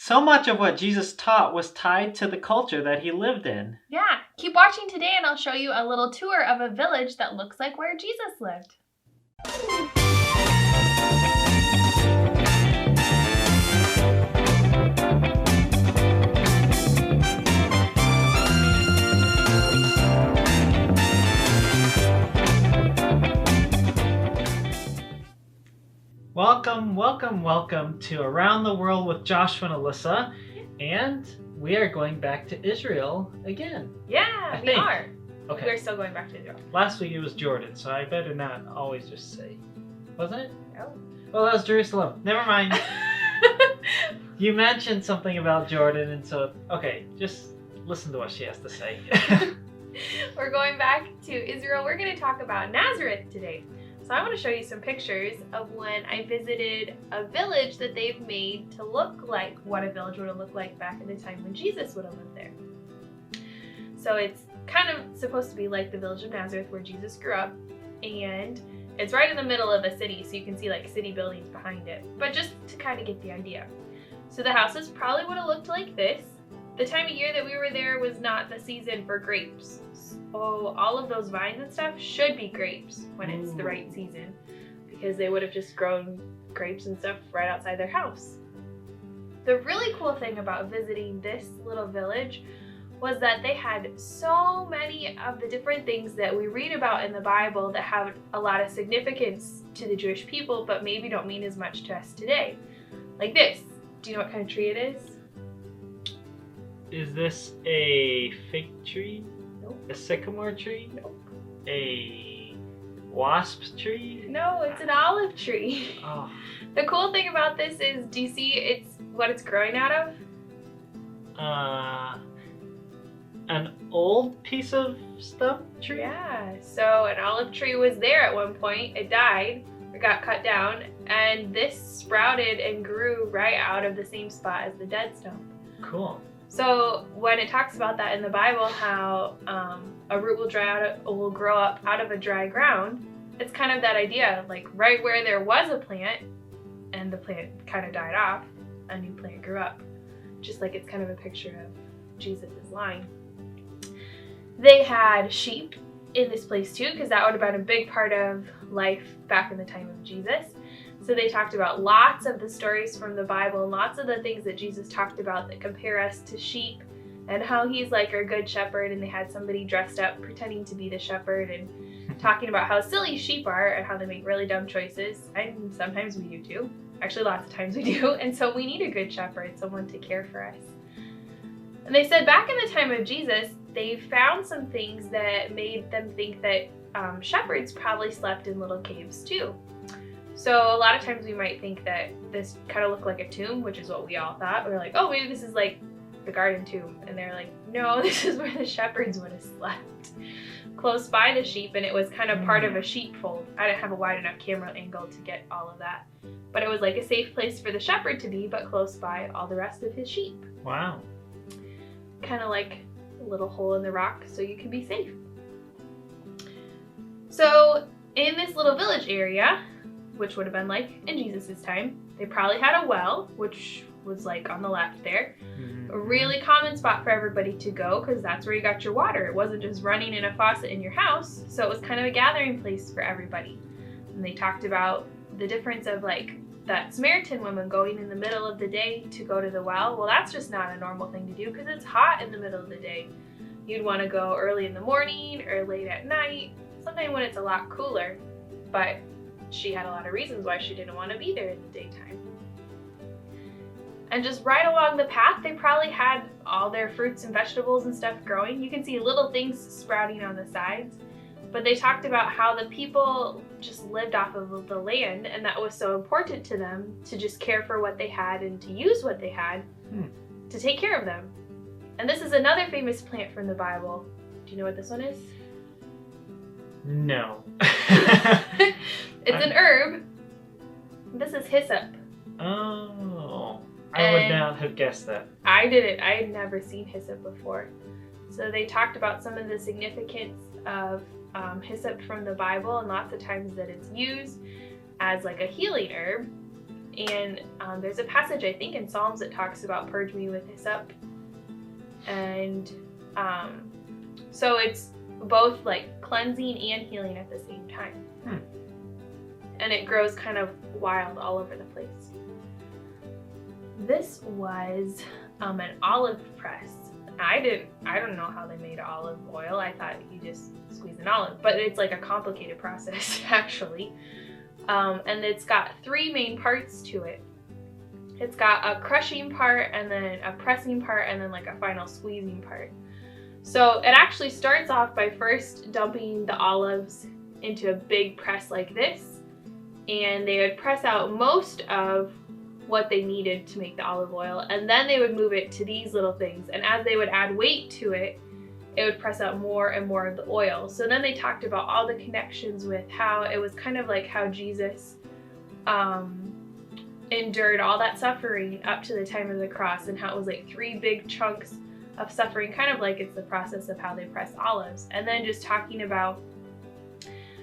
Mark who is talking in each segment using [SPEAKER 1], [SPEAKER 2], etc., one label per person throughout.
[SPEAKER 1] So much of what Jesus taught was tied to the culture that he lived in.
[SPEAKER 2] Yeah, keep watching today and I'll show you a little tour of a village that looks like where Jesus lived.
[SPEAKER 1] Welcome to Around the World with Joshua and Alyssa. And we are going back to Israel again.
[SPEAKER 2] Yeah, we are.
[SPEAKER 1] Okay.
[SPEAKER 2] We're still going back to Israel.
[SPEAKER 1] Last week it was Jordan, so I better not always just say. Wasn't it?
[SPEAKER 2] No.
[SPEAKER 1] Well, that was Jerusalem. Never mind. You mentioned something about Jordan, and so, okay, just listen to what she has to say.
[SPEAKER 2] We're going back to Israel. We're going to talk about Nazareth today. So I want to show you some pictures of when I visited a village that they've made to look like what a village would have looked like back in the time when Jesus would have lived there. So it's kind of supposed to be like the village of Nazareth where Jesus grew up, and it's right in the middle of a city, so you can see like city buildings behind it, but just to kind of get the idea. So the houses probably would have looked like this. The time of year that we were there was not the season for grapes. So all of those vines and stuff should be grapes when it's the right season, because they would have just grown grapes and stuff right outside their house. The really cool thing about visiting this little village was that they had so many of the different things that we read about in the Bible that have a lot of significance to the Jewish people, but maybe don't mean as much to us today. Like this. Do you know what kind of tree it is?
[SPEAKER 1] Is this a fig tree?
[SPEAKER 2] Nope.
[SPEAKER 1] A sycamore tree?
[SPEAKER 2] Nope.
[SPEAKER 1] A wasp tree?
[SPEAKER 2] No, it's an olive tree.
[SPEAKER 1] Oh.
[SPEAKER 2] The cool thing about this is, do you see what it's growing out of?
[SPEAKER 1] An old piece of stump tree?
[SPEAKER 2] Yeah, so an olive tree was there at one point. It died, it got cut down, and this sprouted and grew right out of the same spot as the dead stump.
[SPEAKER 1] Cool.
[SPEAKER 2] So when it talks about that in the Bible, how a root will grow up out of a dry ground, it's kind of that idea, like right where there was a plant and the plant kind of died off, a new plant grew up. Just like it's kind of a picture of Jesus' line. They had sheep in this place too, because that would have been a big part of life back in the time of Jesus. So they talked about lots of the stories from the Bible and lots of the things that Jesus talked about that compare us to sheep, and how he's like our good shepherd, and they had somebody dressed up pretending to be the shepherd and talking about how silly sheep are and how they make really dumb choices. And sometimes we do too. Actually, lots of times we do. And so we need a good shepherd, someone to care for us. And they said back in the time of Jesus, they found some things that made them think that shepherds probably slept in little caves too. So a lot of times we might think that this kind of looked like a tomb, which is what we all thought. We were like, oh, maybe this is like the garden tomb. And they're like, no, this is where the shepherds would have slept, close by the sheep. And it was kind of part of a sheepfold. I didn't have a wide enough camera angle to get all of that. But it was like a safe place for the shepherd to be, but close by all the rest of his sheep.
[SPEAKER 1] Wow.
[SPEAKER 2] Kind of like a little hole in the rock so you can be safe. So in this little village area, which would have been like in Jesus' time, they probably had a well, which was like on the left there. A really common spot for everybody to go, because that's where you got your water. It wasn't just running in a faucet in your house, so it was kind of a gathering place for everybody. And they talked about the difference of like that Samaritan woman going in the middle of the day to go to the well. Well, that's just not a normal thing to do, because it's hot in the middle of the day. You'd want to go early in the morning or late at night, sometime when it's a lot cooler. But she had a lot of reasons why she didn't want to be there in the daytime. And just right along the path, they probably had all their fruits and vegetables and stuff growing. You can see little things sprouting on the sides. But they talked about how the people just lived off of the land, and that was so important to them to just care for what they had and to use what they had to take care of them. And this is another famous plant from the Bible. Do you know what this one is?
[SPEAKER 1] No.
[SPEAKER 2] It's an herb. This is hyssop.
[SPEAKER 1] Oh. I would not have guessed that.
[SPEAKER 2] I didn't. I had never seen hyssop before. So they talked about some of the significance of hyssop from the Bible, and lots of times that it's used as like a healing herb. And there's a passage, I think, in Psalms that talks about purge me with hyssop. And so it's both like cleansing and healing at the same time. And it grows kind of wild all over the place. This was an olive press. I don't know how they made olive oil. I thought you just squeeze an olive, but it's like a complicated process actually. And it's got 3 main parts to it. It's got a crushing part, and then a pressing part, and then like a final squeezing part. So it actually starts off by first dumping the olives into a big press like this, and they would press out most of what they needed to make the olive oil, and then they would move it to these little things, and as they would add weight to it, it would press out more and more of the oil. So then they talked about all the connections with how it was kind of like how Jesus endured all that suffering up to the time of the cross, and how it was like 3 big chunks of suffering, kind of like it's the process of how they press olives. And then just talking about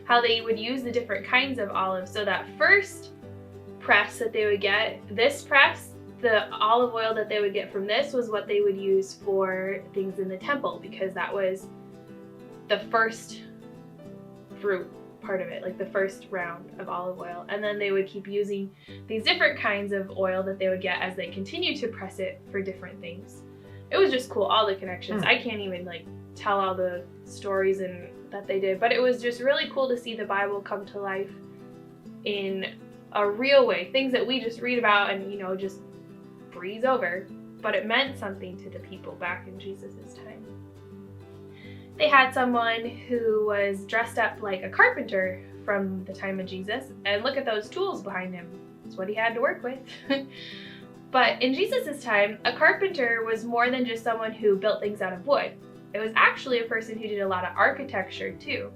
[SPEAKER 2] how they would use the different kinds of olives. So that first press that they would get, this press, the olive oil that they would get from this was what they would use for things in the temple, because that was the first fruit part of it, like the first round of olive oil. And then they would keep using these different kinds of oil that they would get as they continue to press it for different things. It was just cool, all the connections. I can't even like tell all the stories and that they did, but it was just really cool to see the Bible come to life in a real way. Things that we just read about and, you know, just breeze over, but it meant something to the people back in Jesus's time. They had someone who was dressed up like a carpenter from the time of Jesus, and look at those tools behind him. That's what he had to work with. But in Jesus's time, a carpenter was more than just someone who built things out of wood. It was actually a person who did a lot of architecture too,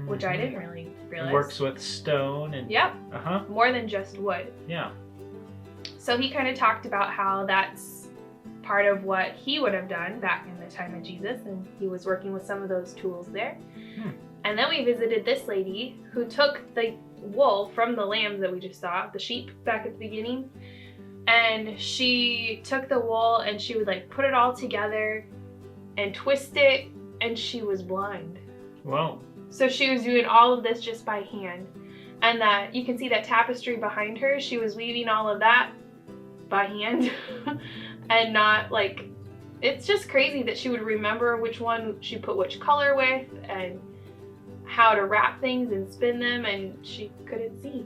[SPEAKER 2] which I didn't really realize.
[SPEAKER 1] Works with stone and...
[SPEAKER 2] Yep.
[SPEAKER 1] Uh-huh.
[SPEAKER 2] More than just wood.
[SPEAKER 1] Yeah.
[SPEAKER 2] So he kind of talked about how that's part of what he would have done back in the time of Jesus, and he was working with some of those tools there. And then we visited this lady who took the wool from the lambs that we just saw, the sheep back at the beginning, and she took the wool and she would like put it all together and twist it, and she was blind.
[SPEAKER 1] Whoa.
[SPEAKER 2] So she was doing all of this just by hand. And that you can see that tapestry behind her, she was weaving all of that by hand. And not like, it's just crazy that she would remember which one she put which color with and how to wrap things and spin them, and she couldn't see.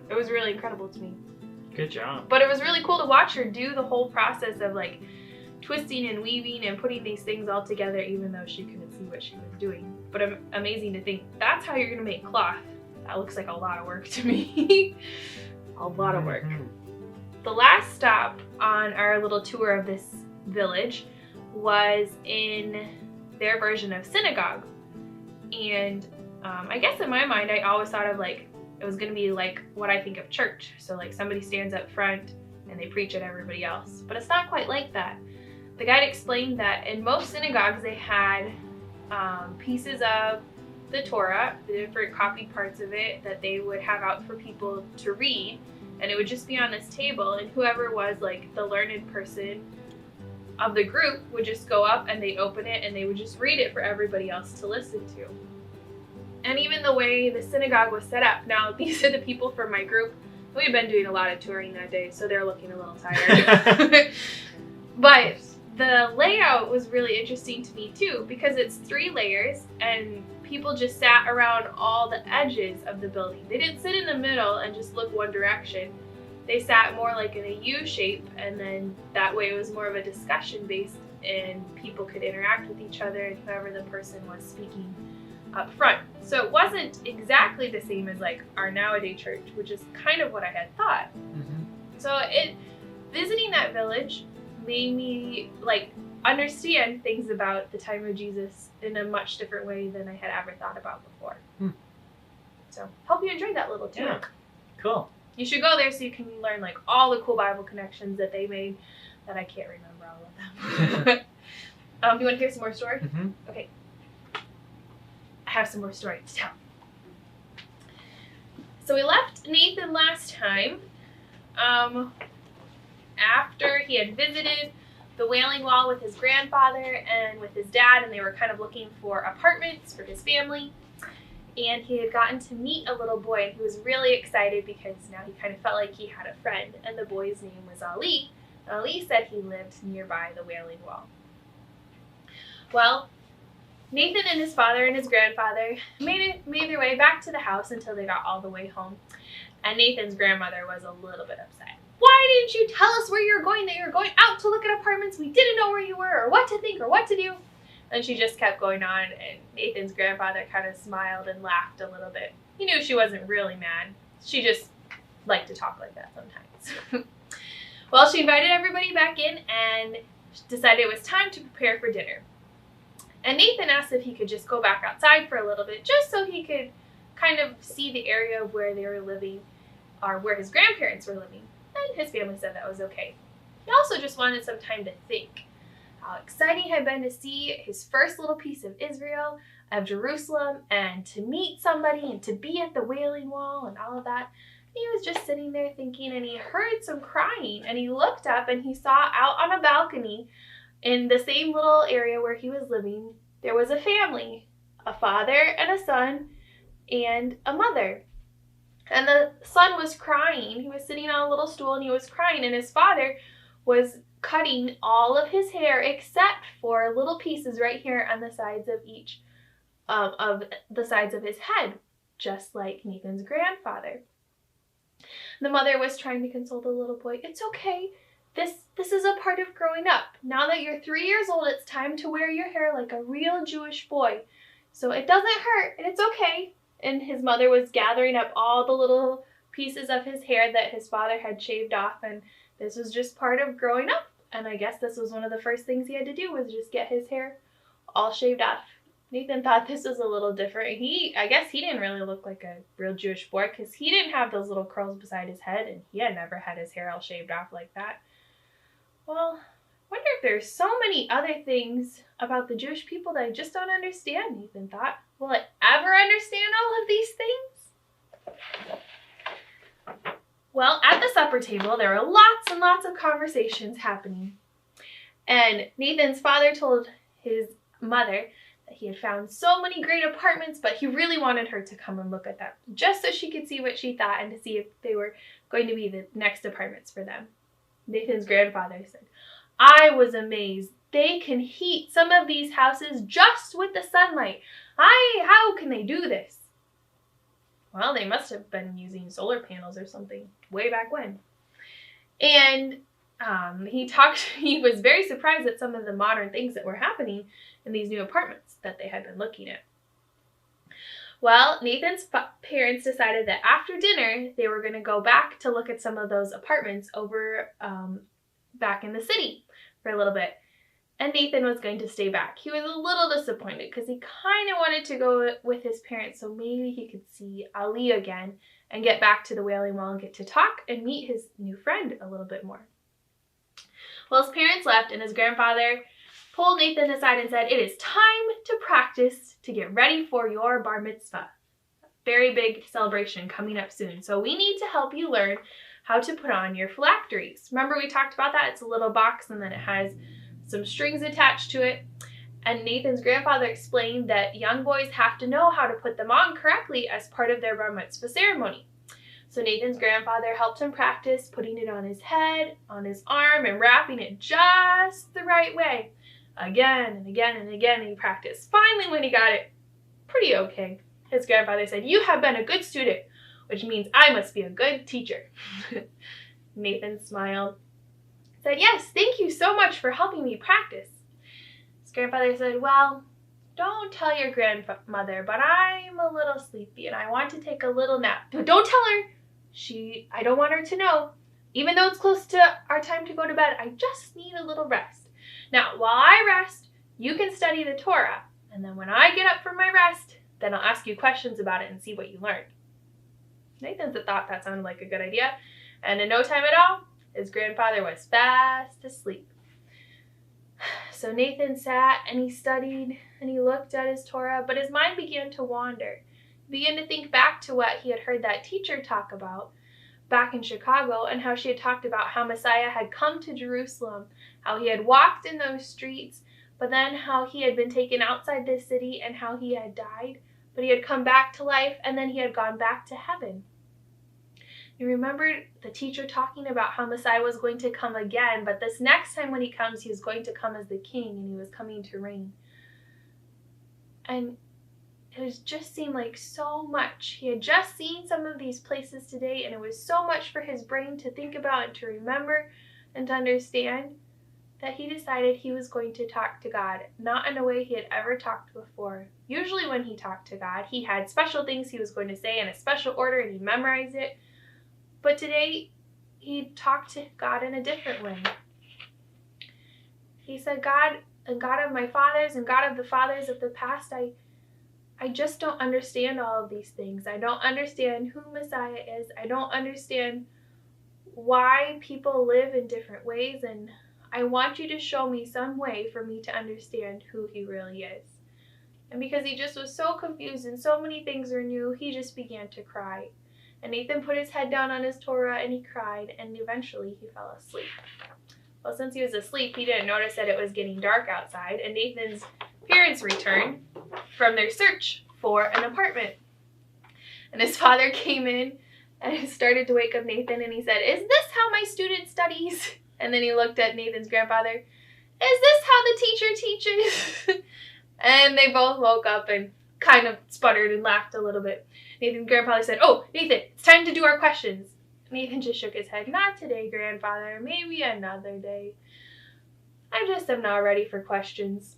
[SPEAKER 2] It was really incredible to me.
[SPEAKER 1] Good job.
[SPEAKER 2] But it was really cool to watch her do the whole process of like twisting and weaving and putting these things all together, even though she couldn't see what she was doing. But amazing to think that's how you're gonna make cloth. That looks like a lot of work to me. A lot of work. The last stop on our little tour of this village was in their version of synagogue. And I guess in my mind, I always thought of like, it was going to be like what I think of church. So like somebody stands up front and they preach at everybody else. But it's not quite like that. The guide explained that in most synagogues they had pieces of the Torah, the different copied parts of it that they would have out for people to read. And it would just be on this table, and whoever was like the learned person of the group would just go up and they'd open it and they would just read it for everybody else to listen to. And even the way the synagogue was set up, now these are the people from my group. We had been doing a lot of touring that day, so they're looking a little tired. But the layout was really interesting to me too, because it's 3 layers and people just sat around all the edges of the building. They didn't sit in the middle and just look one direction. They sat more like in a U shape, and then that way it was more of a discussion based and people could interact with each other and whoever the person was speaking up front. So it wasn't exactly the same as like our nowadays church, which is kind of what I had thought. So visiting that village made me like understand things about the time of Jesus in a much different way than I had ever thought about before. So hope you enjoyed that little tour.
[SPEAKER 1] Yeah. Cool.
[SPEAKER 2] You should go there so you can learn like all the cool Bible connections that they made that I can't remember all of them. You want to hear some more stories? Okay. I have some more stories to tell. So we left Nathan last time. After he had visited the Wailing Wall with his grandfather and with his dad, and they were kind of looking for apartments for his family, and he had gotten to meet a little boy, and he was really excited because now he kind of felt like he had a friend, and the boy's name was Ali. Ali said he lived nearby the Wailing Wall. Well, Nathan and his father and his grandfather made their way back to the house until they got all the way home, and Nathan's grandmother was a little bit upset. Why didn't you tell us where you were going, that you were going out to look at apartments? We didn't know where you were or what to think or what to do. And she just kept going on, and Nathan's grandfather kind of smiled and laughed a little bit. He knew she wasn't really mad. She just liked to talk like that sometimes. Well, she invited everybody back in and decided it was time to prepare for dinner. And Nathan asked if he could just go back outside for a little bit, just so he could kind of see the area of where they were living, or where his grandparents were living. And his family said that was okay. He also just wanted some time to think. How exciting it had been to see his first little piece of Israel, of Jerusalem, and to meet somebody and to be at the Wailing Wall and all of that. He was just sitting there thinking, and he heard some crying, and he looked up and he saw out on a balcony in the same little area where he was living, there was a family, a father and a son and a mother. And the son was crying. He was sitting on a little stool and he was crying, and his father was cutting all of his hair except for little pieces right here on the sides of each of the sides of his head, just like Nathan's grandfather. The mother was trying to console the little boy. It's okay. This is a part of growing up. Now that you're 3 years old, it's time to wear your hair like a real Jewish boy. So it doesn't hurt, and it's okay. And his mother was gathering up all the little pieces of his hair that his father had shaved off, and this was just part of growing up. And I guess this was one of the first things he had to do, was just get his hair all shaved off. Nathan thought this was a little different. I guess he didn't really look like a real Jewish boy, because he didn't have those little curls beside his head, and he had never had his hair all shaved off like that. Well, I wonder if there's so many other things about the Jewish people that I just don't understand, Nathan thought. Will I ever understand all of these things? Well, at the supper table, there were lots and lots of conversations happening. And Nathan's father told his mother that he had found so many great apartments, but he really wanted her to come and look at them, just so she could see what she thought and to see if they were going to be the next apartments for them. Nathan's grandfather said, I was amazed. They can heat some of these houses just with the sunlight. How can they do this? Well, they must have been using solar panels or something way back when. And he was very surprised at some of the modern things that were happening in these new apartments that they had been looking at. Well, Nathan's parents decided that after dinner, they were going to go back to look at some of those apartments over back in the city for a little bit. And Nathan was going to stay back. He was a little disappointed because he kind of wanted to go with his parents so maybe he could see Ali again and get back to the Wailing Wall and get to talk and meet his new friend a little bit more. Well, his parents left, and his grandfather pulled Nathan aside and said, it is time to practice to get ready for your bar mitzvah. Very big celebration coming up soon. So we need to help you learn how to put on your phylacteries. Remember we talked about that? It's a little box, and then it has some strings attached to it. And Nathan's grandfather explained that young boys have to know how to put them on correctly as part of their bar mitzvah ceremony. So Nathan's grandfather helped him practice putting it on his head, on his arm, and wrapping it just the right way. Again and again and again, and he practiced. Finally, when he got it pretty okay, his grandfather said, you have been a good student, which means I must be a good teacher. Nathan smiled, said, yes, thank you so much for helping me practice. His grandfather said, well, don't tell your grandmother, but I'm a little sleepy and I want to take a little nap. But don't tell her. I don't want her to know. Even though it's close to our time to go to bed, I just need a little rest. Now, while I rest, you can study the Torah. And then when I get up from my rest, then I'll ask you questions about it and see what you learned. Nathan thought that sounded like a good idea. And in no time at all, his grandfather was fast asleep. So Nathan sat and he studied and he looked at his Torah, but his mind began to wander. He began to think back to what he had heard that teacher talk about. back in Chicago, and how she had talked about how Messiah had come to Jerusalem, how he had walked in those streets, but then how he had been taken outside this city and how he had died, but he had come back to life and then he had gone back to heaven. You remembered the teacher talking about how Messiah was going to come again, but this next time when he comes, he was going to come as the king and he was coming to reign. And it just seemed like so much. He had just seen some of these places today, and it was so much for his brain to think about and to remember and to understand that he decided he was going to talk to God, not in a way he had ever talked before. Usually when he talked to God, he had special things he was going to say in a special order and he memorized it. But today, he talked to God in a different way. He said, God, and God of my fathers and God of the fathers of the past, I just don't understand all of these things. I don't understand who Messiah is. I don't understand why people live in different ways, and I want you to show me some way for me to understand who he really is. And because he just was so confused and so many things were new, he just began to cry. And Nathan put his head down on his Torah and he cried, and eventually he fell asleep. Well, since he was asleep, he didn't notice that it was getting dark outside, and Nathan's parents returned from their search for an apartment. And his father came in and started to wake up Nathan, and he said, "Is this how my student studies?" And then he looked at Nathan's grandfather. "Is this how the teacher teaches?" And they both woke up and kind of sputtered and laughed a little bit. Nathan's grandfather said, "Oh, Nathan, it's time to do our questions." Nathan just shook his head. "Not today, grandfather. Maybe another day. I just am not ready for questions."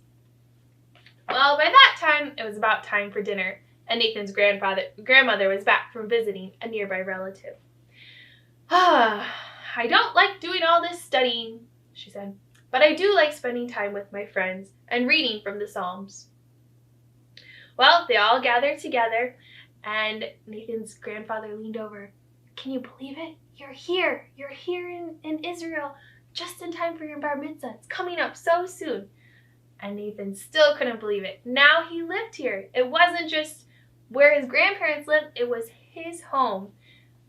[SPEAKER 2] Well, by that time, it was about time for dinner, and Nathan's grandmother was back from visiting a nearby relative. "I don't like doing all this studying," she said, "but I do like spending time with my friends and reading from the Psalms." Well, they all gathered together, and Nathan's grandfather leaned over. "Can you believe it? You're here. You're here in Israel just in time for your bar mitzvah. It's coming up so soon." And Nathan still couldn't believe it. Now he lived here. It wasn't just where his grandparents lived, it was his home.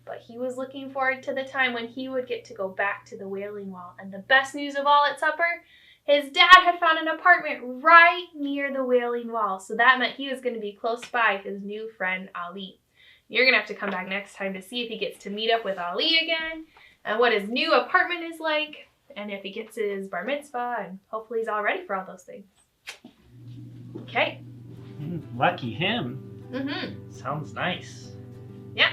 [SPEAKER 2] But he was looking forward to the time when he would get to go back to the Wailing Wall. And the best news of all at supper, his dad had found an apartment right near the Wailing Wall. So that meant he was going to be close by his new friend Ali. You're going to have to come back next time to see if he gets to meet up with Ali again and what his new apartment is like, and if he gets his bar mitzvah, and hopefully he's all ready for all those things. Okay.
[SPEAKER 1] Lucky him.
[SPEAKER 2] Mm-hmm.
[SPEAKER 1] Sounds nice.
[SPEAKER 2] Yeah.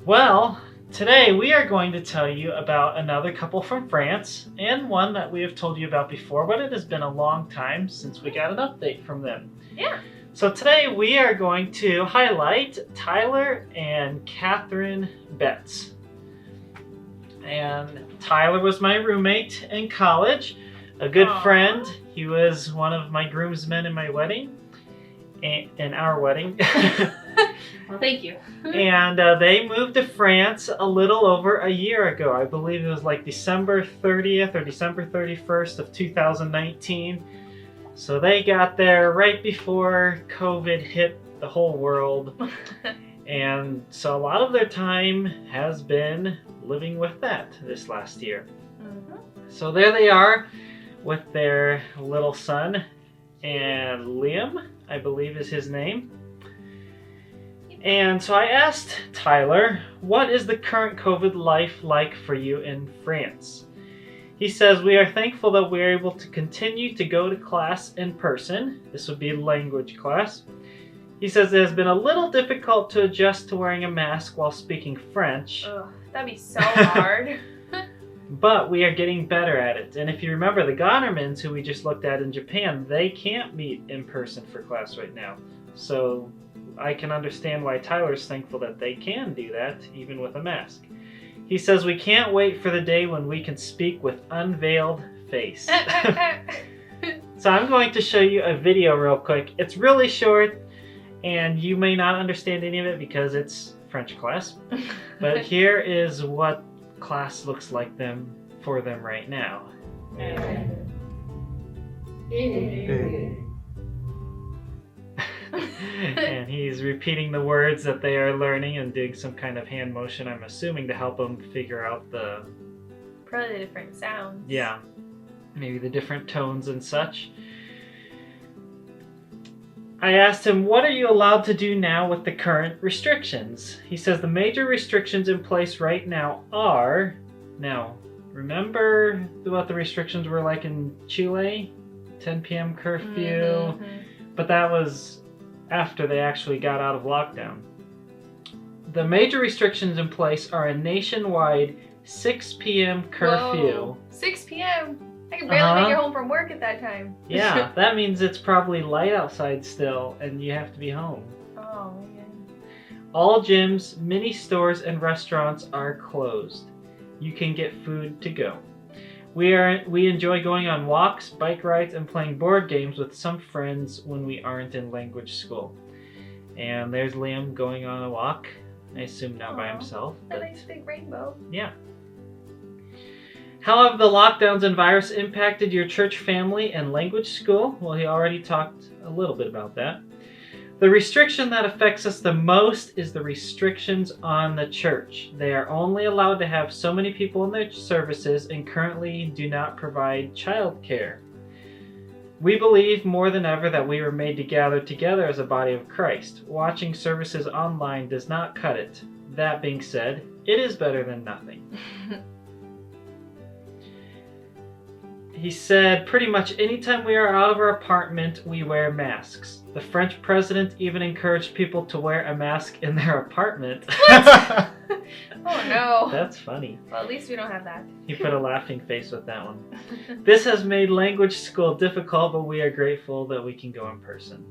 [SPEAKER 1] Well, today we are going to tell you about another couple from France, and one that we have told you about before, but it has been a long time since we got an update from them.
[SPEAKER 2] Yeah.
[SPEAKER 1] So today we are going to highlight Tyler and Catherine Betts. And Tyler was my roommate in college, a good friend. He was one of my groomsmen in my wedding, in our wedding.
[SPEAKER 2] Well, thank you.
[SPEAKER 1] And they moved to France a little over a year ago. I believe it was like December 30th or December 31st of 2019. So they got there right before COVID hit the whole world. And so a lot of their time has been living with that this last year. Mm-hmm. So there they are with their little son, and Liam, I believe is his name. And so I asked Tyler, what is the current COVID life like for you in France? He says, we are thankful that we are able to continue to go to class in person. This would be language class. He says it has been a little difficult to adjust to wearing a mask while speaking French.
[SPEAKER 2] Ugh, that'd be so hard.
[SPEAKER 1] But we are getting better at it. And if you remember the Gonnermans, who we just looked at in Japan, they can't meet in person for class right now. So I can understand why Tyler's thankful that they can do that, even with a mask. He says, we can't wait for the day when we can speak with unveiled face. So I'm going to show you a video real quick. It's really short, and you may not understand any of it because it's French class. But here is what class looks like for them right now. And he's repeating the words that they are learning and doing some kind of hand motion, I'm assuming, to help them figure out the...
[SPEAKER 2] Probably the different sounds.
[SPEAKER 1] Yeah. Maybe the different tones and such. I asked him, what are you allowed to do now with the current restrictions? He says the major restrictions in place right now are... Now, remember what the restrictions were like in Chile? 10 p.m. curfew.
[SPEAKER 2] Mm-hmm.
[SPEAKER 1] But that was after they actually got out of lockdown. The major restrictions in place are a nationwide 6 p.m. curfew.
[SPEAKER 2] Whoa, 6 p.m. I can barely make it home from work at that time.
[SPEAKER 1] Yeah, that means it's probably light outside still, and you have to be home.
[SPEAKER 2] Oh, man.
[SPEAKER 1] All gyms, mini stores, and restaurants are closed. You can get food to go. We enjoy going on walks, bike rides, and playing board games with some friends when we aren't in language school. And there's Liam going on a walk. I assume not by himself.
[SPEAKER 2] A nice big rainbow.
[SPEAKER 1] Yeah. How have the lockdowns and virus impacted your church family and language school? Well, he already talked a little bit about that. The restriction that affects us the most is the restrictions on the church. They are only allowed to have so many people in their services and currently do not provide childcare. We believe more than ever that we were made to gather together as a body of Christ. Watching services online does not cut it. That being said, it is better than nothing. He said, pretty much anytime we are out of our apartment, we wear masks. The French president even encouraged people to wear a mask in their apartment.
[SPEAKER 2] What? Oh no.
[SPEAKER 1] That's funny.
[SPEAKER 2] Well, at least we don't have that.
[SPEAKER 1] He put a laughing face with that one. This has made language school difficult, but we are grateful that we can go in person.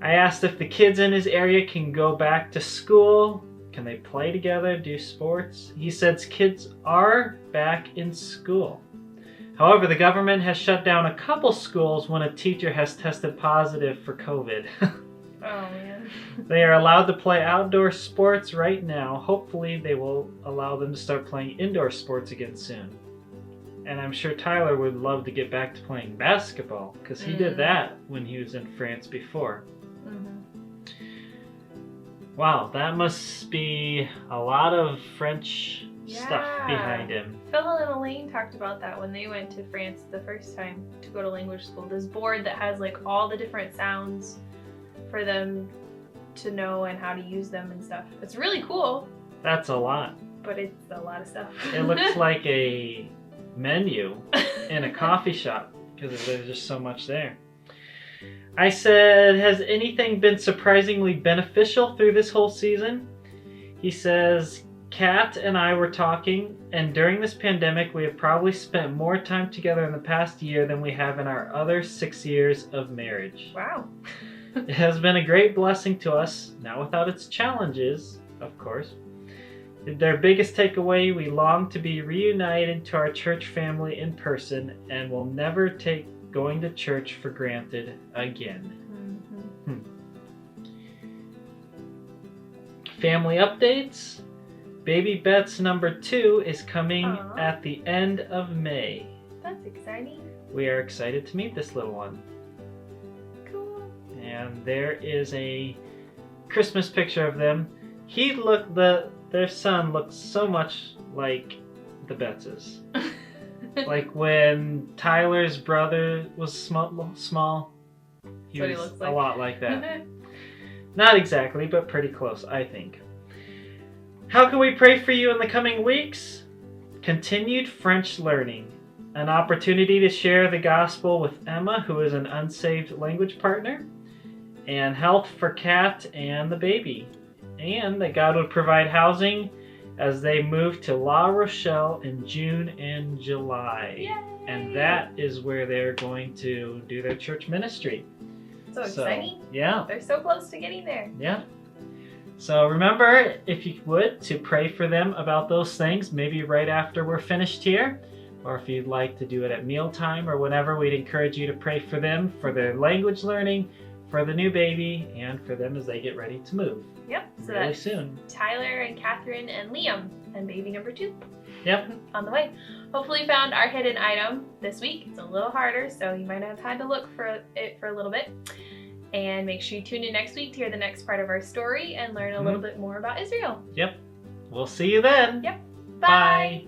[SPEAKER 1] I asked if the kids in his area can go back to school. Can they play together, do sports? He says kids are back in school. However, the government has shut down a couple schools when a teacher has tested positive for COVID.
[SPEAKER 2] Oh, man.
[SPEAKER 1] They are allowed to play outdoor sports right now. Hopefully, they will allow them to start playing indoor sports again soon. And I'm sure Tyler would love to get back to playing basketball, because he did that when he was in France before. Wow, that must be a lot of French stuff behind him.
[SPEAKER 2] Phil and Elaine talked about that when they went to France the first time to go to language school. This board that has like all the different sounds for them to know and how to use them and stuff. It's really cool.
[SPEAKER 1] That's a lot.
[SPEAKER 2] But it's a lot of stuff.
[SPEAKER 1] It looks like a menu in a coffee shop because there's just so much there. I said, has anything been surprisingly beneficial through this whole season? He says, Kat and I were talking, and during this pandemic, we have probably spent more time together in the past year than we have in our other 6 years of marriage.
[SPEAKER 2] Wow.
[SPEAKER 1] It has been a great blessing to us, not without its challenges, of course. Their biggest takeaway, we long to be reunited to our church family in person and will never take going to church for granted again. Family updates. Baby Beth's number 2 is coming at the end of May.
[SPEAKER 2] That's exciting.
[SPEAKER 1] We are excited to meet this little one.
[SPEAKER 2] Cool.
[SPEAKER 1] And there is a Christmas picture of them. Their son looks so much like the Betzes. Like when Tyler's brother was small, he was a lot like that. Not exactly, but pretty close, I think. How can we pray for you in the coming weeks? Continued French learning. An opportunity to share the gospel with Emma, who is an unsaved language partner. And health for Kat and the baby. And that God would provide housing as they move to La Rochelle in June and July.
[SPEAKER 2] Yay!
[SPEAKER 1] And that is where they're going to do their church ministry.
[SPEAKER 2] So exciting.
[SPEAKER 1] Yeah.
[SPEAKER 2] They're so close to getting there.
[SPEAKER 1] Yeah. So remember, if you would, to pray for them about those things, maybe right after we're finished here. Or if you'd like to do it at mealtime or whenever, we'd encourage you to pray for them, for their language learning, for the new baby, and for them as they get ready to move.
[SPEAKER 2] Yep. So
[SPEAKER 1] really
[SPEAKER 2] that's
[SPEAKER 1] soon.
[SPEAKER 2] Tyler and Catherine and Liam and baby number 2.
[SPEAKER 1] Yep.
[SPEAKER 2] On the way. Hopefully you found our hidden item this week. It's a little harder, so you might have had to look for it for a little bit. And make sure you tune in next week to hear the next part of our story and learn a little bit more about Israel.
[SPEAKER 1] Yep. We'll see you then.
[SPEAKER 2] Yep.
[SPEAKER 1] Bye.